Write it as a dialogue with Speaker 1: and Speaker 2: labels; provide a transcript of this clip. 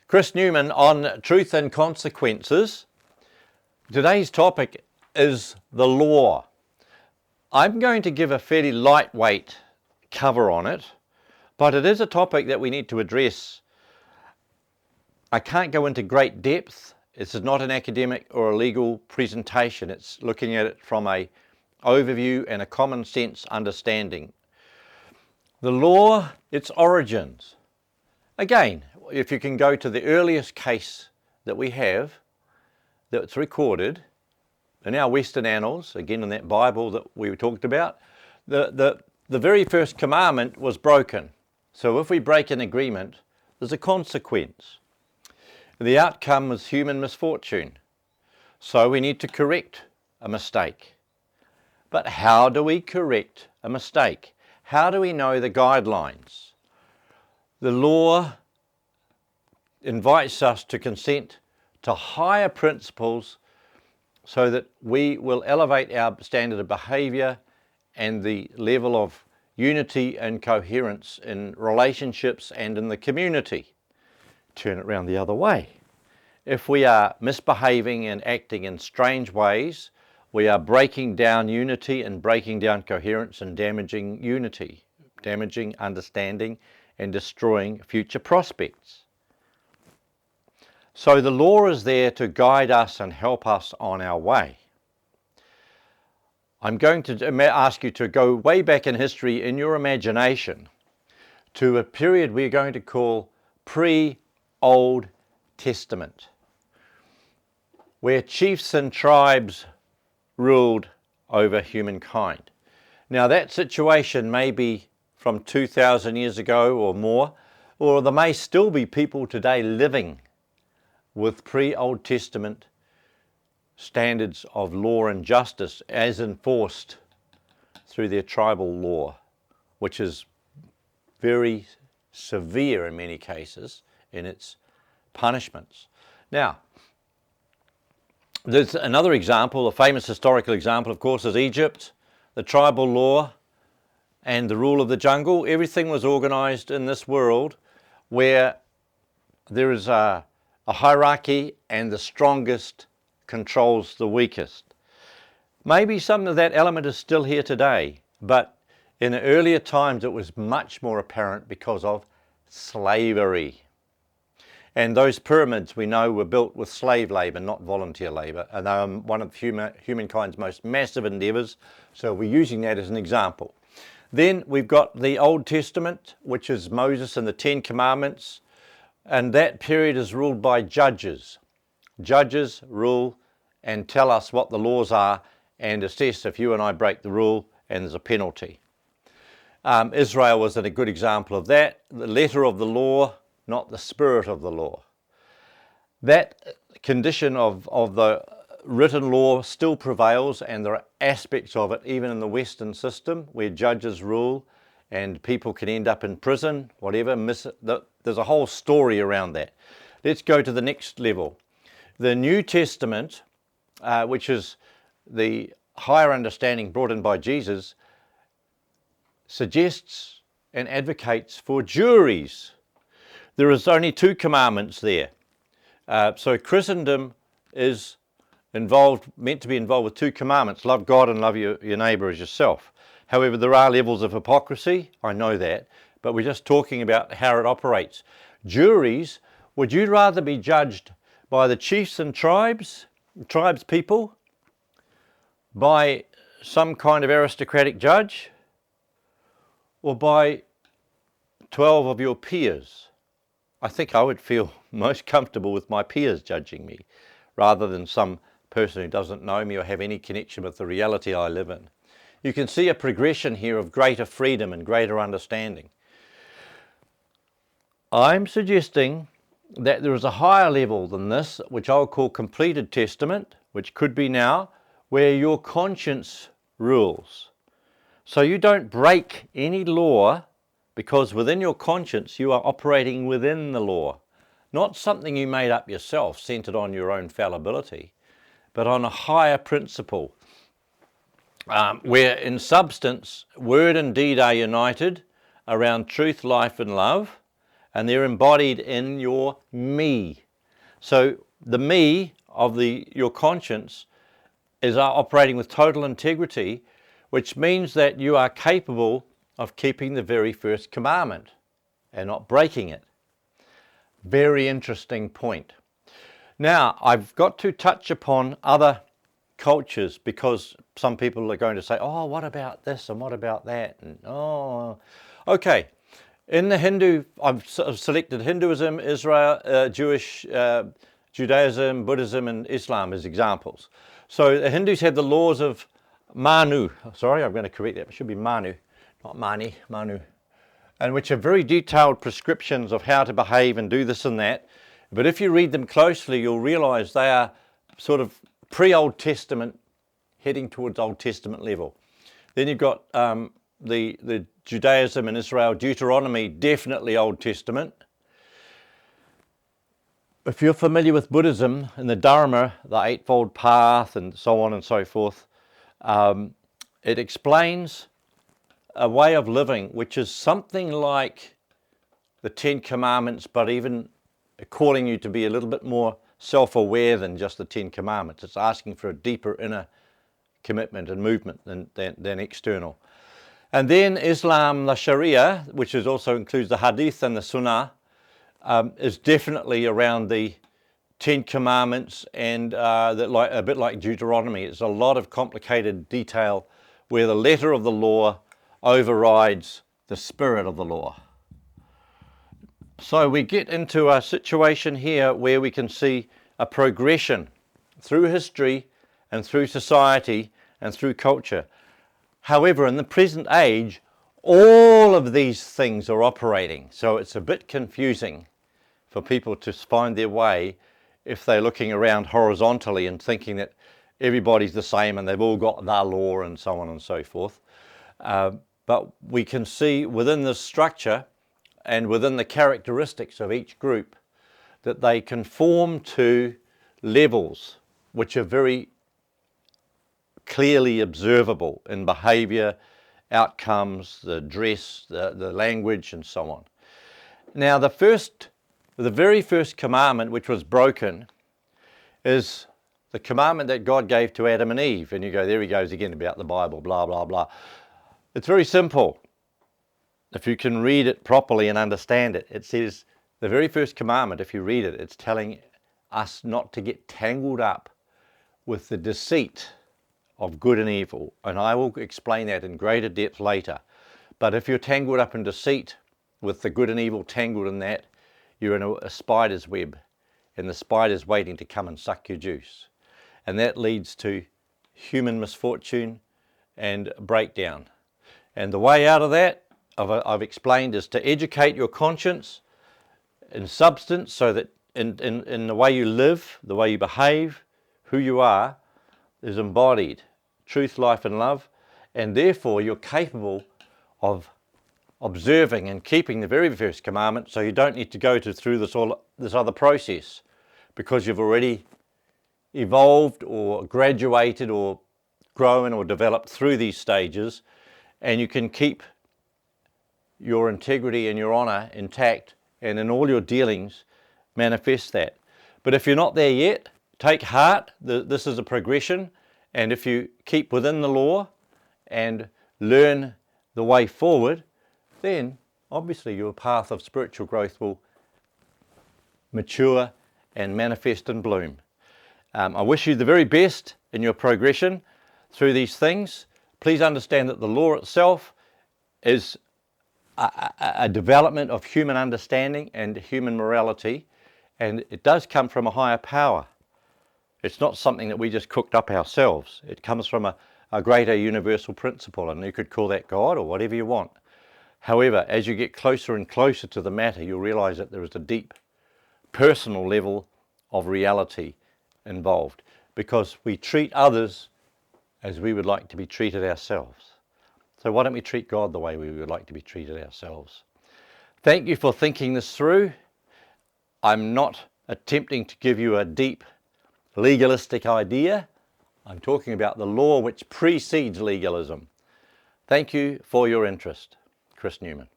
Speaker 1: Chris Newman on Truth and Consequences. Today's topic is the law. I'm going to give a fairly lightweight cover on it, but it is a topic that we need to address. I can't go into great depth. This is not an academic or a legal presentation. It's looking at it from an overview and a common sense understanding. The law, its origins. Again, if you can go to the earliest case that we have that's recorded in our Western annals, again in that Bible that we talked about, the very first commandment was broken. So if we break an agreement, there's a consequence. The outcome is human misfortune. So we need to correct a mistake. But how do we correct a mistake? How do we know the guidelines? The law invites us to consent to higher principles so that we will elevate our standard of behaviour and the level of unity and coherence in relationships and in the community. Turn it around the other way. If we are misbehaving and acting in strange ways, we are breaking down unity and breaking down coherence and damaging unity, damaging understanding and destroying future prospects. So the law is there to guide us and help us on our way. I'm going to ask you to go way back in history in your imagination to a period we're going to call pre-Old Testament, where chiefs and tribes ruled over humankind. Now that situation may be from 2,000 years ago or more, or there may still be people today living with pre-Old Testament standards of law and justice as enforced through their tribal law, which is very severe in many cases in its punishments. Now, there's another example, a famous historical example, of course, is Egypt, the tribal law and the rule of the jungle. Everything was organized in this world where there is a hierarchy and the strongest controls the weakest. Maybe some of that element is still here today, but in earlier times it was much more apparent because of slavery. And those pyramids we know were built with slave labour, not volunteer labour, and they are one of humankind's most massive endeavours, so we're using that as an example. Then we've got the Old Testament, which is Moses and the Ten Commandments, and that period is ruled by judges. Judges rule and tell us what the laws are and assess if you and I break the rule, and there's a penalty. Israel was a good example of that. The letter of the law, not the spirit of the law. That condition of the written law still prevails, and there are aspects of it even in the Western system where judges rule and people can end up in prison, whatever. There's a whole story around that. Let's go to the next level. The New Testament, which is the higher understanding brought in by Jesus, suggests and advocates for juries. There is only 2 commandments there. So Christendom is meant to be involved with 2 commandments: love God and love your neighbour as yourself. However, there are levels of hypocrisy, I know that, but we're just talking about how it operates. Juries, would you rather be judged by the chiefs and tribes people, by some kind of aristocratic judge, or by 12 of your peers? I think I would feel most comfortable with my peers judging me, rather than some person who doesn't know me or have any connection with the reality I live in. You can see a progression here of greater freedom and greater understanding. I'm suggesting that there is a higher level than this, which I'll call completed testament, which could be now, where your conscience rules. So you don't break any law, because within your conscience you are operating within the law. Not something you made up yourself, centered on your own fallibility, but on a higher principle, where in substance, word and deed are united around truth, life and love, and they're embodied in your me. So the me of your conscience is operating with total integrity, which means that you are capable of keeping the very first commandment and not breaking it. Very interesting point. Now, I've got to touch upon other cultures, because some people are going to say, oh, what about this and what about that? And oh, okay. In the Hindu, I've selected Hinduism, Israel, Jewish, Judaism, Buddhism, and Islam as examples. So the Hindus have the laws of Manu. Sorry, I'm going to correct that. It should be Manu, not Mani, Manu. And which are very detailed prescriptions of how to behave and do this and that. But if you read them closely, you'll realize they are sort of pre-Old Testament, heading towards Old Testament level. Then you've got the Judaism and Israel, Deuteronomy, definitely Old Testament. If you're familiar with Buddhism and the Dharma, the Eightfold Path and so on and so forth, it explains a way of living which is something like the Ten Commandments, but even calling you to be a little bit more self-aware than just the Ten Commandments. It's asking for a deeper inner commitment and movement than external. And then Islam, the Sharia, which also includes the Hadith and the Sunnah, is definitely around the Ten Commandments, and a bit like Deuteronomy. It's a lot of complicated detail where the letter of the law overrides the spirit of the law. So we get into a situation here where we can see a progression through history and through society and through culture. However, in the present age, all of these things are operating. So it's a bit confusing for people to find their way if they're looking around horizontally and thinking that everybody's the same and they've all got their law and so on and so forth. But we can see within this structure and within the characteristics of each group that they conform to levels which are very clearly observable in behaviour, outcomes, the dress, the language, and so on. Now, the very first commandment which was broken is the commandment that God gave to Adam and Eve. And you go, there he goes again about the Bible, blah, blah, blah. It's very simple. If you can read it properly and understand it, it says the very first commandment, if you read it, it's telling us not to get tangled up with the deceit of good and evil. And I will explain that in greater depth later. But if you're tangled up in deceit, with the good and evil tangled in that, you're in a spider's web, and the spider's waiting to come and suck your juice. And that leads to human misfortune and breakdown. And the way out of that, I've explained, is to educate your conscience in substance, so that in the way you live, the way you behave, who you are, is embodied truth, life and love, and therefore you're capable of observing and keeping the very first commandment, so you don't need to go through this other process, because you've already evolved or graduated or grown or developed through these stages, and you can keep your integrity and your honour intact, and in all your dealings manifest that. But if you're not there yet, take heart. This is a progression, and if you keep within the law and learn the way forward, then obviously your path of spiritual growth will mature and manifest and bloom. I wish you the very best in your progression through these things. Please understand that the law itself is a development of human understanding and human morality, and it does come from a higher power. It's not something that we just cooked up ourselves. It comes from a greater universal principle, and you could call that God or whatever you want. However, as you get closer and closer to the matter, you'll realize that there is a deep personal level of reality involved, because we treat others as we would like to be treated ourselves. So why don't we treat God the way we would like to be treated ourselves? Thank you for thinking this through. I'm not attempting to give you a deep legalistic idea. I'm talking about the law which precedes legalism. Thank you for your interest. Chris Newman.